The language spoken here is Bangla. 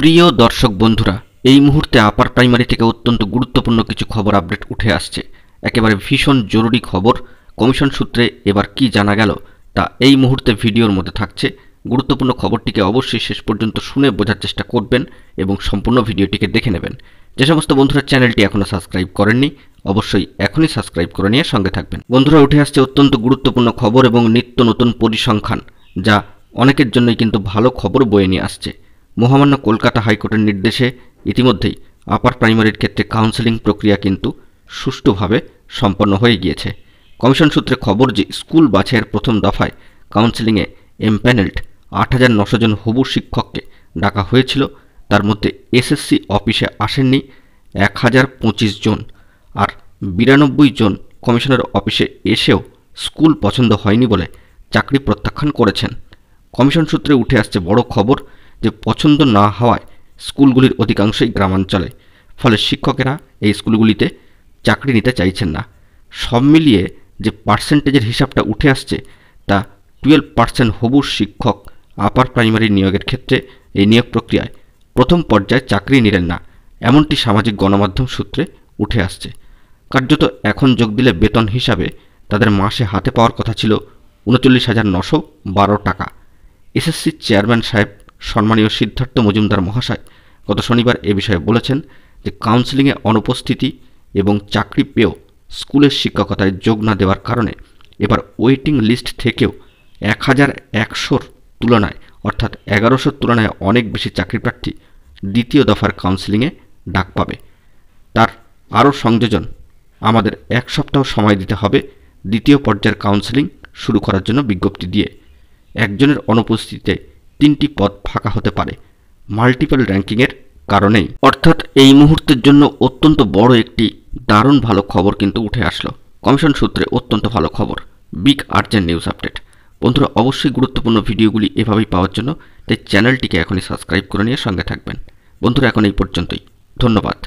প্রিয় দর্শক বন্ধুরা, এই মুহূর্তে আপার প্রাইমারি থেকে অত্যন্ত গুরুত্বপূর্ণ কিছু খবর আপডেট উঠে আসছে। একেবারে ভীষণ জরুরি খবর। কমিশন সূত্রে এবার কি জানা গেল তা এই মুহূর্তে ভিডিওর মধ্যে থাকছে। গুরুত্বপূর্ণ খবরটিকে অবশ্যই শেষ পর্যন্ত শুনে বোঝার চেষ্টা করবেন এবং সম্পূর্ণ ভিডিওটিকে দেখে নেবেন। যে সমস্ত বন্ধুরা চ্যানেলটি এখনও সাবস্ক্রাইব করেননি, অবশ্যই এখনই সাবস্ক্রাইব করে নিয়ে সঙ্গে থাকবেন। বন্ধুরা, উঠে আসছে অত্যন্ত গুরুত্বপূর্ণ খবর এবং নিত্য নতুন পরিসংখ্যান, যা অনেকের জন্যই কিন্তু ভালো খবর বয়ে নিয়ে আসছে। মহামান্য কলকাতা হাইকোর্টের নির্দেশে ইতিমধ্যেই আপার প্রাইমারির ক্ষেত্রে কাউন্সেলিং প্রক্রিয়া কিন্তু সুষ্ঠুভাবে সম্পন্ন হয়ে গিয়েছে। কমিশন সূত্রে খবর যে স্কুল বাছাইয়ের প্রথম দফায় কাউন্সেলিংয়ে এমপ্যানেলড ৮,৯০০ জন হবু শিক্ষককে ডাকা হয়েছিল। তার মধ্যে এসএসসি অফিসে আসেননি ১,০২৫ জন, আর ৯২ জন কমিশনের অফিসে এসেও স্কুল পছন্দ হয়নি বলে চাকরি প্রত্যাখ্যান করেছেন। কমিশন সূত্রে উঠে আসছে বড় খবর যে পছন্দ না হওয়ায় স্কুলগুলির অধিকাংশই গ্রামাঞ্চলে, ফলে শিক্ষকেরা এই স্কুলগুলিতে চাকরি নিতে চাইছেন না। সব মিলিয়ে যে পার্সেন্টেজের হিসাবটা উঠে আসছে তা 12% হবু শিক্ষক আপার প্রাইমারি নিয়োগের ক্ষেত্রে এই নিয়োগ প্রক্রিয়ায় প্রথম পর্যায়ে চাকরি নিলেন না, এমনটি সামাজিক গণমাধ্যম সূত্রে উঠে আসছে। কার্যত এখন যোগ দিলে বেতন হিসাবে তাদের মাসে হাতে পাওয়ার কথা ছিল ৩৯,৯১২ টাকা। এসএসসির চেয়ারম্যান সাহেব সম্মানীয় সিদ্ধার্থ মজুমদার মহাশয় গত শনিবার এ বিষয়ে বলেছেন যে কাউন্সেলিংয়ে অনুপস্থিতি এবং চাকরি পেয়েও স্কুলের শিক্ষকতায় যোগ না দেওয়ার কারণে এবার ওয়েটিং লিস্ট থেকেও ১,১০০-র তুলনায় অর্থাৎ ১১০০-র তুলনায় অনেক বেশি চাকরিপ্রার্থী দ্বিতীয় দফার কাউন্সেলিংয়ে ডাক পাবে। তার আরও সংযোজন, আমাদের ১ সপ্তাহ সময় দিতে হবে দ্বিতীয় পর্যায়ের কাউন্সেলিং শুরু করার জন্য বিজ্ঞপ্তি দিয়ে। একজনের অনুপস্থিতিতে ৩টি পদ ফাঁকা হতে পারে মাল্টিপল র্যাঙ্কিংয়ের কারণেই। অর্থাৎ এই মুহূর্তের জন্য অত্যন্ত বড় একটি দারুণ ভালো খবর কিন্তু উঠে আসলো। কমিশন সূত্রে অত্যন্ত ভালো খবর, বিগ আর্জেন্ট নিউজ আপডেট। বন্ধুরা, অবশ্যই গুরুত্বপূর্ণ ভিডিওগুলি এভাবেই পাওয়ার জন্য তাই চ্যানেলটিকে এখনই সাবস্ক্রাইব করে নিয়ে সঙ্গে থাকবেন। বন্ধুরা, এখন এই পর্যন্তই। ধন্যবাদ।